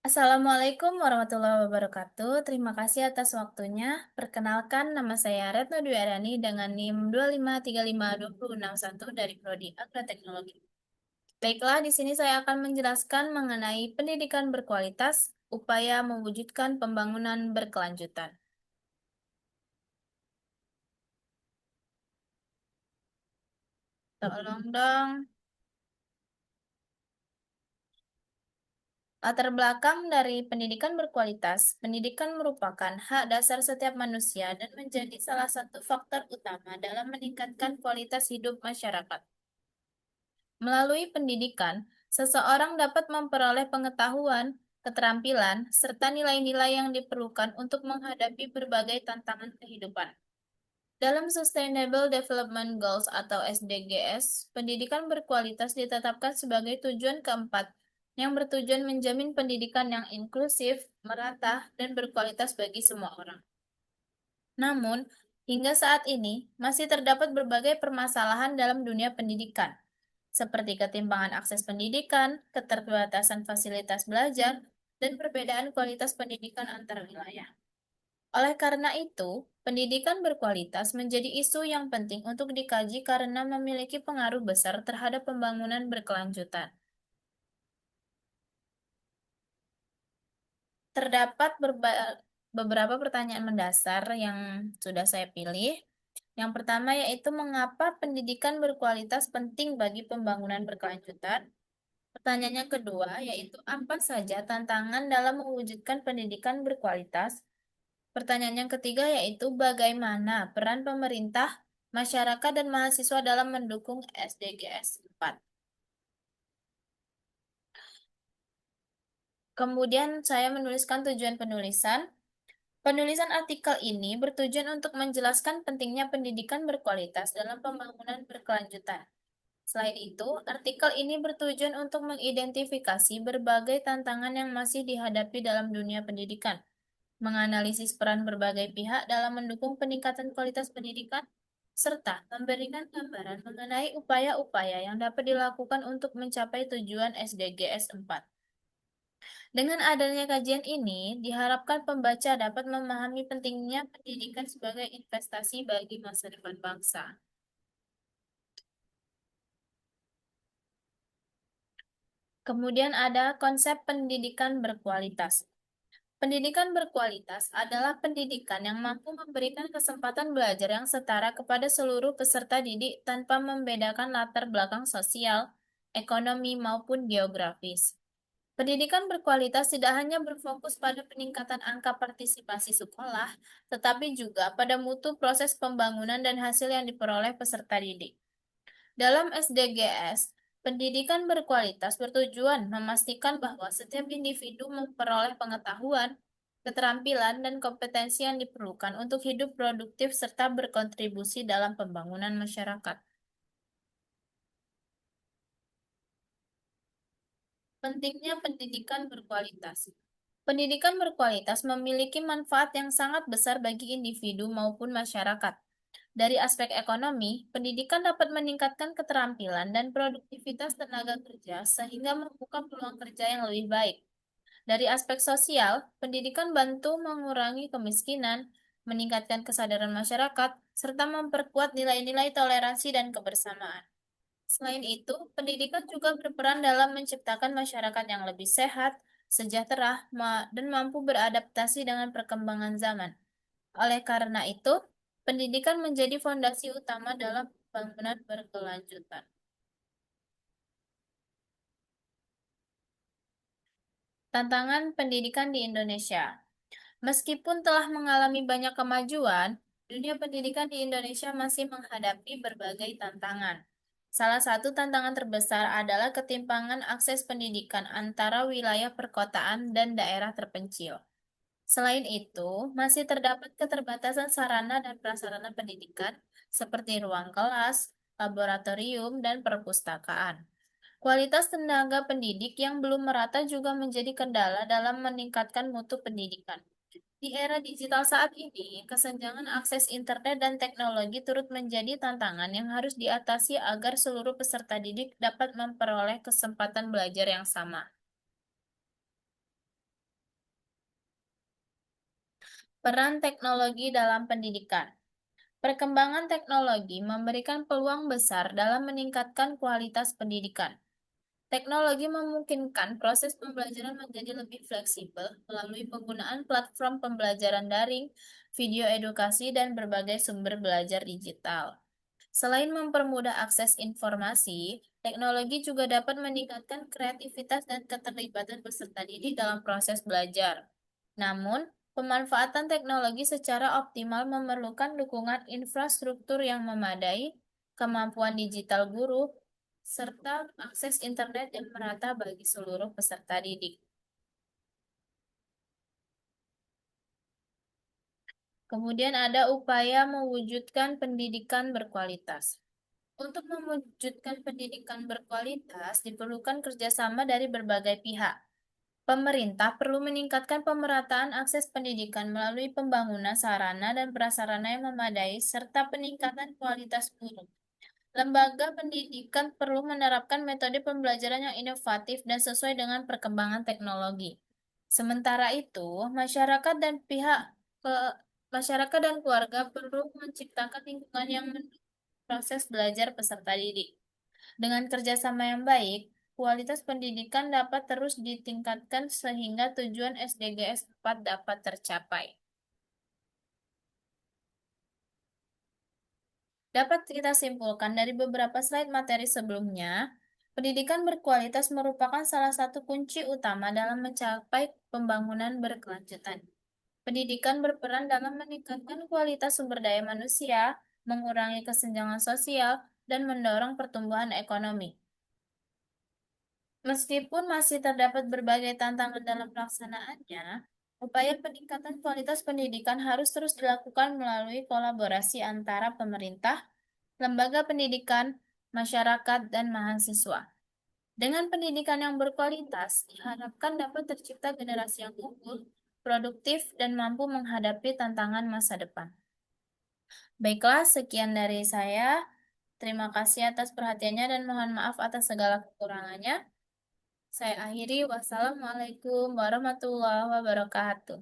Assalamualaikum warahmatullahi wabarakatuh. Terima kasih atas waktunya. Perkenalkan, nama saya Retno Dwi Aryani dengan NIM 2535261 dari Prodi Agroteknologi. Baiklah, di sini saya akan menjelaskan mengenai pendidikan berkualitas, upaya mewujudkan pembangunan berkelanjutan. Tolong dong. Latar belakang dari pendidikan berkualitas, pendidikan merupakan hak dasar setiap manusia dan menjadi salah satu faktor utama dalam meningkatkan kualitas hidup masyarakat. Melalui pendidikan, seseorang dapat memperoleh pengetahuan, keterampilan, serta nilai-nilai yang diperlukan untuk menghadapi berbagai tantangan kehidupan. Dalam Sustainable Development Goals atau SDGs, pendidikan berkualitas ditetapkan sebagai tujuan keempat yang bertujuan menjamin pendidikan yang inklusif, merata, dan berkualitas bagi semua orang. Namun, hingga saat ini masih terdapat berbagai permasalahan dalam dunia pendidikan, seperti ketimpangan akses pendidikan, keterbatasan fasilitas belajar, dan perbedaan kualitas pendidikan antar wilayah. Oleh karena itu, pendidikan berkualitas menjadi isu yang penting untuk dikaji karena memiliki pengaruh besar terhadap pembangunan berkelanjutan. Terdapat beberapa pertanyaan mendasar yang sudah saya pilih. Yang pertama yaitu mengapa pendidikan berkualitas penting bagi pembangunan berkelanjutan? Pertanyaan yang kedua yaitu apa saja tantangan dalam mewujudkan pendidikan berkualitas? Pertanyaan yang ketiga yaitu bagaimana peran pemerintah, masyarakat, dan mahasiswa dalam mendukung SDGs 4. Kemudian saya menuliskan tujuan penulisan. Penulisan artikel ini bertujuan untuk menjelaskan pentingnya pendidikan berkualitas dalam pembangunan berkelanjutan. Selain itu, artikel ini bertujuan untuk mengidentifikasi berbagai tantangan yang masih dihadapi dalam dunia pendidikan, menganalisis peran berbagai pihak dalam mendukung peningkatan kualitas pendidikan, serta memberikan gambaran mengenai upaya-upaya yang dapat dilakukan untuk mencapai tujuan SDGs 4. Dengan adanya kajian ini, diharapkan pembaca dapat memahami pentingnya pendidikan sebagai investasi bagi masa depan bangsa. Kemudian ada konsep pendidikan berkualitas. Pendidikan berkualitas adalah pendidikan yang mampu memberikan kesempatan belajar yang setara kepada seluruh peserta didik tanpa membedakan latar belakang sosial, ekonomi, maupun geografis. Pendidikan berkualitas tidak hanya berfokus pada peningkatan angka partisipasi sekolah, tetapi juga pada mutu proses pembangunan dan hasil yang diperoleh peserta didik. Dalam SDGs, pendidikan berkualitas bertujuan memastikan bahwa setiap individu memperoleh pengetahuan, keterampilan, dan kompetensi yang diperlukan untuk hidup produktif serta berkontribusi dalam pembangunan masyarakat. Pentingnya pendidikan berkualitas. Pendidikan berkualitas memiliki manfaat yang sangat besar bagi individu maupun masyarakat. Dari aspek ekonomi, pendidikan dapat meningkatkan keterampilan dan produktivitas tenaga kerja sehingga membuka peluang kerja yang lebih baik. Dari aspek sosial, pendidikan bantu mengurangi kemiskinan, meningkatkan kesadaran masyarakat, serta memperkuat nilai-nilai toleransi dan kebersamaan. Selain itu, pendidikan juga berperan dalam menciptakan masyarakat yang lebih sehat, sejahtera, dan mampu beradaptasi dengan perkembangan zaman. Oleh karena itu, pendidikan menjadi fondasi utama dalam pembangunan berkelanjutan. Tantangan pendidikan di Indonesia. Meskipun telah mengalami banyak kemajuan, dunia pendidikan di Indonesia masih menghadapi berbagai tantangan. Salah satu tantangan terbesar adalah ketimpangan akses pendidikan antara wilayah perkotaan dan daerah terpencil. Selain itu, masih terdapat keterbatasan sarana dan prasarana pendidikan seperti ruang kelas, laboratorium, dan perpustakaan. Kualitas tenaga pendidik yang belum merata juga menjadi kendala dalam meningkatkan mutu pendidikan. Di era digital saat ini, kesenjangan akses internet dan teknologi turut menjadi tantangan yang harus diatasi agar seluruh peserta didik dapat memperoleh kesempatan belajar yang sama. Peran teknologi dalam pendidikan. Perkembangan teknologi memberikan peluang besar dalam meningkatkan kualitas pendidikan. Teknologi memungkinkan proses pembelajaran menjadi lebih fleksibel melalui penggunaan platform pembelajaran daring, video edukasi, dan berbagai sumber belajar digital. Selain mempermudah akses informasi, teknologi juga dapat meningkatkan kreativitas dan keterlibatan peserta didik dalam proses belajar. Namun, pemanfaatan teknologi secara optimal memerlukan dukungan infrastruktur yang memadai, kemampuan digital guru, serta akses internet yang merata bagi seluruh peserta didik. Kemudian ada upaya mewujudkan pendidikan berkualitas. Untuk mewujudkan pendidikan berkualitas, diperlukan kerjasama dari berbagai pihak. Pemerintah perlu meningkatkan pemerataan akses pendidikan melalui pembangunan sarana dan prasarana yang memadai, serta peningkatan kualitas guru. Lembaga pendidikan perlu menerapkan metode pembelajaran yang inovatif dan sesuai dengan perkembangan teknologi. Sementara itu, ke- masyarakat dan keluarga perlu menciptakan lingkungan yang mendukung proses belajar peserta didik. Dengan kerjasama yang baik, kualitas pendidikan dapat terus ditingkatkan sehingga tujuan SDGs 4 dapat tercapai. Dapat kita simpulkan dari beberapa slide materi sebelumnya, pendidikan berkualitas merupakan salah satu kunci utama dalam mencapai pembangunan berkelanjutan. Pendidikan berperan dalam meningkatkan kualitas sumber daya manusia, mengurangi kesenjangan sosial, dan mendorong pertumbuhan ekonomi. Meskipun masih terdapat berbagai tantangan dalam pelaksanaannya, upaya peningkatan kualitas pendidikan harus terus dilakukan melalui kolaborasi antara pemerintah, lembaga pendidikan, masyarakat, dan mahasiswa. Dengan pendidikan yang berkualitas, diharapkan dapat tercipta generasi yang unggul, produktif, dan mampu menghadapi tantangan masa depan. Baiklah, sekian dari saya. Terima kasih atas perhatiannya dan mohon maaf atas segala kekurangannya. Saya akhiri. Wassalamualaikum warahmatullahi wabarakatuh.